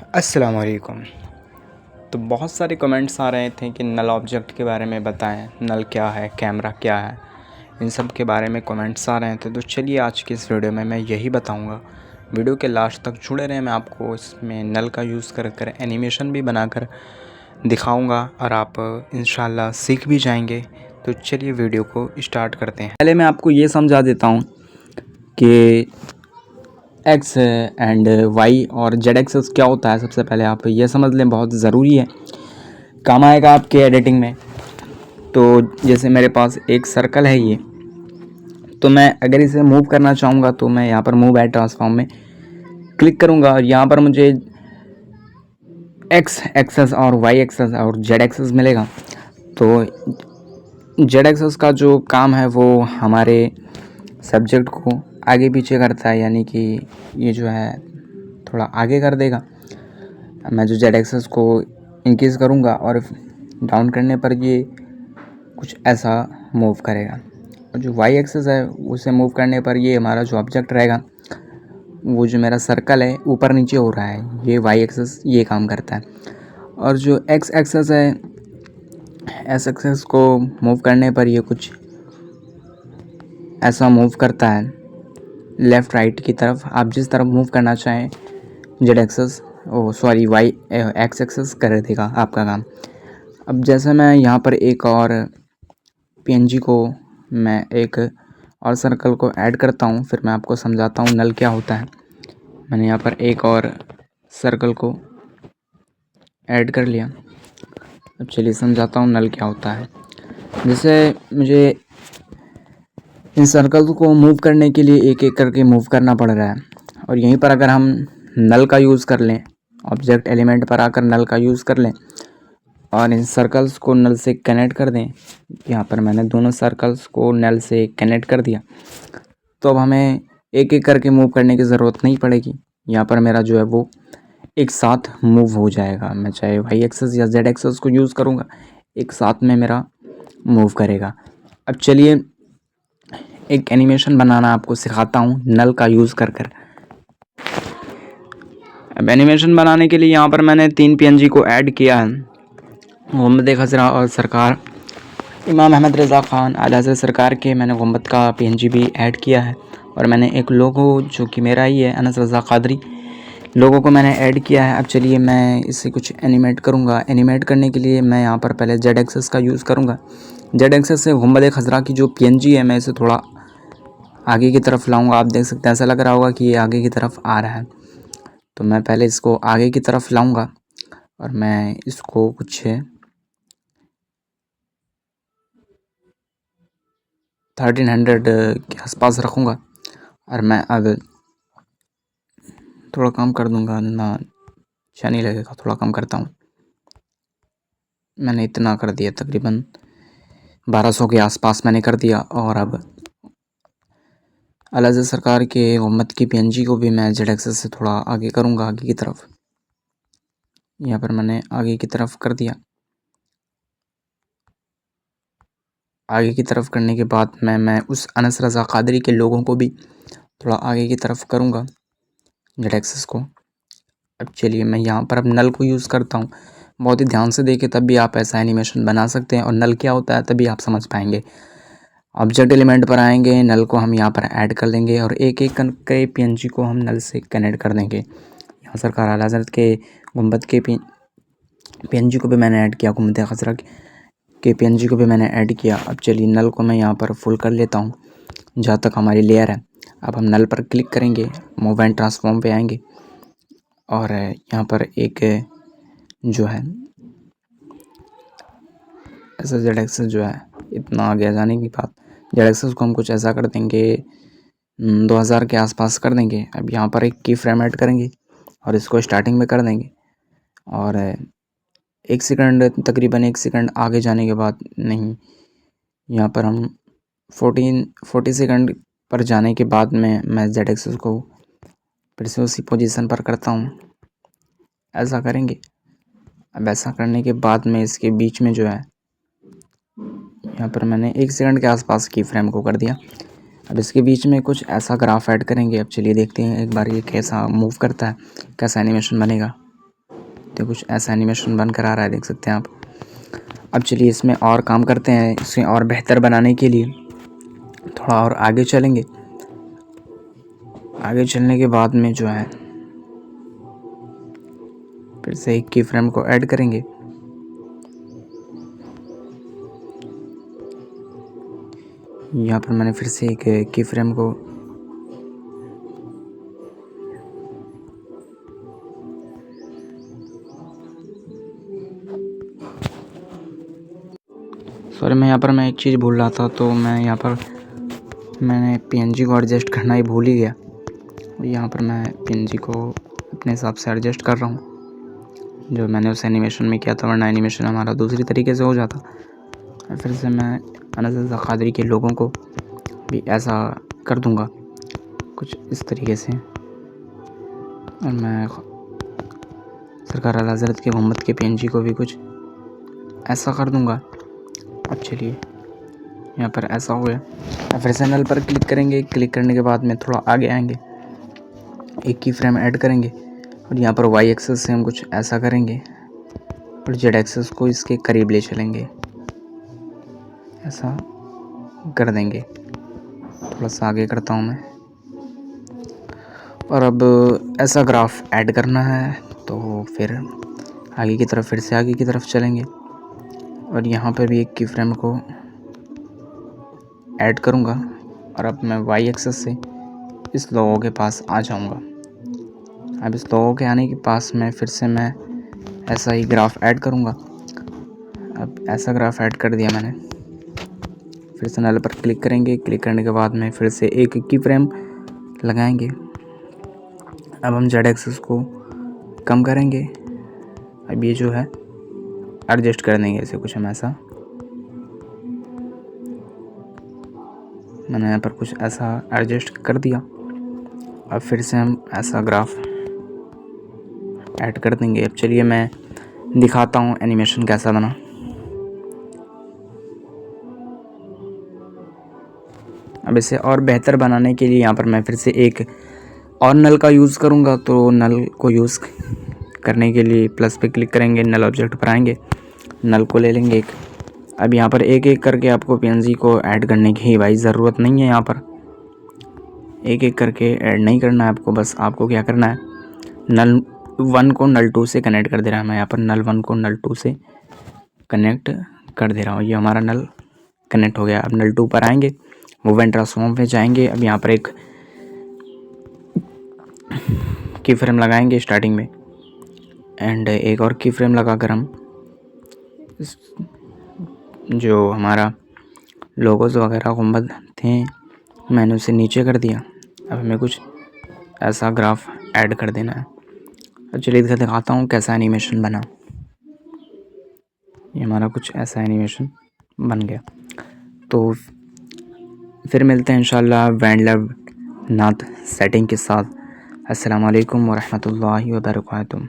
अस्सलामुअलैकुम। तो बहुत सारे कमेंट्स आ रहे थे कि नल ऑब्जेक्ट के बारे में बताएं, नल क्या है, कैमरा क्या है, इन सब के बारे में कमेंट्स आ रहे थे। तो चलिए आज की इस वीडियो में मैं यही बताऊंगा। वीडियो के लास्ट तक जुड़े रहें। मैं आपको इसमें नल का यूज़ कर एनिमेशन भी बनाकर दिखाऊंगा और आप इंशाल्लाह सीख भी जाएंगे। तो चलिए वीडियो को स्टार्ट करते हैं। पहले मैं आपको ये समझा देता हूँ कि एक्स एंड वाई और जेड एक्सेस क्या होता है। सबसे पहले आप ये समझ लें, बहुत ज़रूरी है, काम आएगा आपके एडिटिंग में। तो जैसे मेरे पास एक सर्कल है ये, तो मैं अगर इसे मूव करना चाहूँगा तो मैं यहाँ पर मूव एट ट्रांसफॉर्म में क्लिक करूँगा और यहाँ पर मुझे एक्स एक्सेस और वाई एक्सेस और जेड एक्सेस मिलेगा। तो जेड एक्सेस का जो काम है वो हमारे सब्जेक्ट को आगे पीछे करता है, यानी कि ये जो है थोड़ा आगे कर देगा। मैं जो जेड एक्सेस को इंक्रीज़ करूँगा और डाउन करने पर ये कुछ ऐसा मूव करेगा, और जो वाई एक्सेस है उसे मूव करने पर ये हमारा जो ऑब्जेक्ट रहेगा, वो जो मेरा सर्कल है ऊपर नीचे हो रहा है, ये वाई एक्सेस ये काम करता है। और जो एक्स एक्सेस है, एक्स एक्सेस को मूव करने पर ये कुछ ऐसा मूव करता है लेफ़्ट राइट की तरफ। आप जिस तरफ मूव करना चाहें Z axis Y X axis कर देगा आपका काम। अब जैसे मैं यहाँ पर एक और पीएनजी को मैं एक और सर्कल को ऐड करता हूँ, फिर मैं आपको समझाता हूँ नल क्या होता है। मैंने यहाँ पर एक और सर्कल को ऐड कर लिया। अब चलिए समझाता हूँ नल क्या होता है। जैसे मुझे इन सर्कल को मूव करने के लिए एक एक करके मूव करना पड़ रहा है, और यहीं पर अगर हम नल का यूज़ कर लें, ऑब्जेक्ट एलिमेंट पर आकर नल का यूज़ कर लें और इन सर्कल्स को नल से कनेक्ट कर दें, यहाँ पर मैंने दोनों सर्कल्स को नल से कनेक्ट कर दिया, तो अब हमें एक एक करके मूव करने की ज़रूरत नहीं पड़ेगी। यहाँ पर मेरा जो है वो एक साथ मूव हो जाएगा। मैं चाहे वाई एक्सेस या जेड एक्सेस को यूज़ करूँगा, एक साथ में मेरा मूव करेगा। अब चलिए एक एनिमेशन बनाना आपको सिखाता हूँ नल का यूज़ कर। अब एनिमेशन बनाने के लिए यहाँ पर मैंने 3 पीएनजी को ऐड किया है। गुंबद खजरा और सरकार इमाम अहमद रज़ा ख़ान आला हज़रत सरकार के मैंने गुंबद का पीएनजी भी ऐड किया है, और मैंने एक लोगो जो कि मेरा ही है अनस रज़ा क़ादरी लोगों को मैंने ऐड किया है। अब चलिए मैं इसे कुछ एनिमेट करूँगा। एनिमेट करने के लिए मैं यहाँ पर पहले जेड एक्सेस का यूज़ करूँगा। जेड एक्सेस से गुंबद खजरा की जो पीएनजी है मैं इसे थोड़ा आगे की तरफ लाऊंगा। आप देख सकते हैं ऐसा लग रहा होगा कि ये आगे की तरफ आ रहा है, तो मैं पहले इसको आगे की तरफ लाऊंगा और मैं इसको कुछ 1300 के आसपास रखूँगा, और मैं अब थोड़ा कम कर दूंगा ना, अच्छा नहीं लगेगा, थोड़ा कम करता हूँ। मैंने इतना कर दिया, तकरीबन 1200 के आसपास मैंने कर दिया। और अब आला हज़रत सरकार के गुंबद की पीएनजी को भी मैं जेड एक्सेस से थोड़ा आगे करूँगा, आगे की तरफ। यहाँ पर मैंने आगे की तरफ कर दिया। आगे की तरफ करने के बाद मैं उस अनस रज़ा क़ादरी के लोगों को भी थोड़ा आगे की तरफ करूँगा, जेड एक्सेस को। अब चलिए मैं यहाँ पर अब नल को यूज़ करता हूँ। बहुत ही ध्यान से देखें, तब भी आप ऐसा एनिमेशन बना सकते हैं, और नल क्या होता है तभी आप समझ पाएंगे। ऑब्जेक्ट एलिमेंट पर आएंगे, नल को हम यहाँ पर ऐड कर देंगे और एक एक करके पीएनजी को हम नल से कनेक्ट कर देंगे। यहाँ सरकार आला हज़रत के गुंबद के पीएनजी को भी मैंने ऐड किया, गुंबद खजरा के पीएनजी को भी मैंने ऐड किया। अब चलिए नल को मैं यहाँ पर फुल कर लेता हूँ जहाँ तक हमारी लेयर है। अब हम नल पर क्लिक करेंगे, मूव एंड ट्रांसफॉर्म पे आएंगे, और यहाँ पर एक जो है ऐसा जेड एक्सेस जो है इतना आगे जाने की बात, जेड एक्सेस को हम कुछ ऐसा कर देंगे 2000 के आसपास कर देंगे। अब यहाँ पर एक की फ्रेम ऐड करेंगे और इसको स्टार्टिंग में कर देंगे, और 1 सेकंड, तकरीबन 1 सेकंड आगे जाने के बाद, नहीं, यहाँ पर हम 40 सेकंड पर जाने के बाद में मैं जेड एक्सेस को फिर से उसी पोजीशन पर करता हूँ। ऐसा करेंगे। अब ऐसा करने के बाद में इसके बीच में जो है यहाँ पर मैंने 1 सेकंड के आसपास की फ्रेम को कर दिया। अब इसके बीच में कुछ ऐसा ग्राफ ऐड करेंगे। अब चलिए देखते हैं एक बार ये कैसा मूव करता है, कैसा एनिमेशन बनेगा। सकते हो कुछ ऐसा एनिमेशन बनकर आ रहा है, देख सकते हैं आप। अब चलिए इसमें और काम करते हैं, इसे और बेहतर बनाने के लिए थोड़ा और आगे चलेंगे। आगे चलने के बाद में जो है फिर से एक की फ्रेम को ऐड करेंगे। यहाँ पर मैंने फिर से एक की फ्रेम को मैं यहाँ पर मैं एक चीज़ भूल रहा था, तो मैं यहाँ पर मैंने PNG को एडजस्ट करना ही भूल ही गया। यहाँ पर मैं PNG को अपने हिसाब से एडजस्ट कर रहा हूँ जो मैंने उस एनिमेशन में किया था, वरना एनिमेशन हमारा दूसरी तरीके से हो जाता। फिर से मैं अनज़र क़ादरी के लोगों को भी ऐसा कर दूँगा कुछ इस तरीके से, और मैं सरकार आला हज़रत के मोहम्मद के PNG को भी कुछ ऐसा कर दूँगा। अब चलिए यहाँ पर ऐसा हो गया। फिर से नल पर क्लिक करेंगे। क्लिक करने के बाद में थोड़ा आगे आएंगे, एक की फ्रेम ऐड करेंगे और यहाँ पर वाई एक्सेस से हम कुछ ऐसा करेंगे और जेड एक्सेस को इसके करीब ले चलेंगे, ऐसा कर देंगे। थोड़ा सा आगे करता हूँ मैं। और अब ऐसा ग्राफ ऐड करना है, तो फिर आगे की तरफ फिर से आगे की तरफ चलेंगे और यहाँ पर भी एक की फ्रेम को ऐड करूँगा और अब मैं वाई एक्सेस से इस लोगों के पास आ जाऊँगा। अब इस लोगों के आने के पास में फिर से मैं ऐसा ही ग्राफ ऐड करूँगा। अब ऐसा ग्राफ ऐड कर दिया मैंने। फिर से नल पर क्लिक करेंगे। क्लिक करने के बाद में फिर से एक की फ्रेम लगाएंगे। अब हम जेड एक्सेस को कम करेंगे। अब ये जो है एडजस्ट कर देंगे इसे कुछ हम ऐसा। मैंने यहाँ पर कुछ ऐसा एडजस्ट कर दिया। अब फिर से हम ऐसा ग्राफ ऐड कर देंगे। अब चलिए मैं दिखाता हूँ एनिमेशन कैसा बना। अब इसे और बेहतर बनाने के लिए यहाँ पर मैं फिर से एक और नल का यूज़ करूँगा। तो नल को यूज़ करने के लिए प्लस पे क्लिक करेंगे, नल ऑब्जेक्ट पर आएंगे, नल को ले लेंगे एक। अब यहाँ पर एक एक करके आपको PNG को ऐड करने की भाई ज़रूरत नहीं है। यहाँ पर एक एक करके ऐड नहीं करना है आपको, बस आपको क्या करना है, नल 1 को नल 2 से कनेक्ट कर दे रहा है। मैं यहाँ पर नल 1 को नल 2 से कनेक्ट कर दे रहा हूँ। ये हमारा नल कनेक्ट हो गया। अब नल 2 पर आएंगे, मूव एंड ट्रांसफॉर्म पे जाएंगे। अब यहाँ पर एक की फ्रेम लगाएंगे स्टार्टिंग में एंड एक और की फ्रेम लगाकर हम जो हमारा लोगोस वगैरह गुंबद थे मैंने उसे नीचे कर दिया। अब हमें कुछ ऐसा ग्राफ ऐड कर देना है। अब चलिए दिखाता हूँ कैसा एनिमेशन बना। ये हमारा कुछ ऐसा एनिमेशन बन गया। तो फिर मिलते हैं इंशाल्लाह वैंडलव नाथ सेटिंग के साथ। अस्सलाम वालेकुम व रहमतुल्लाहि व बरकातुहू।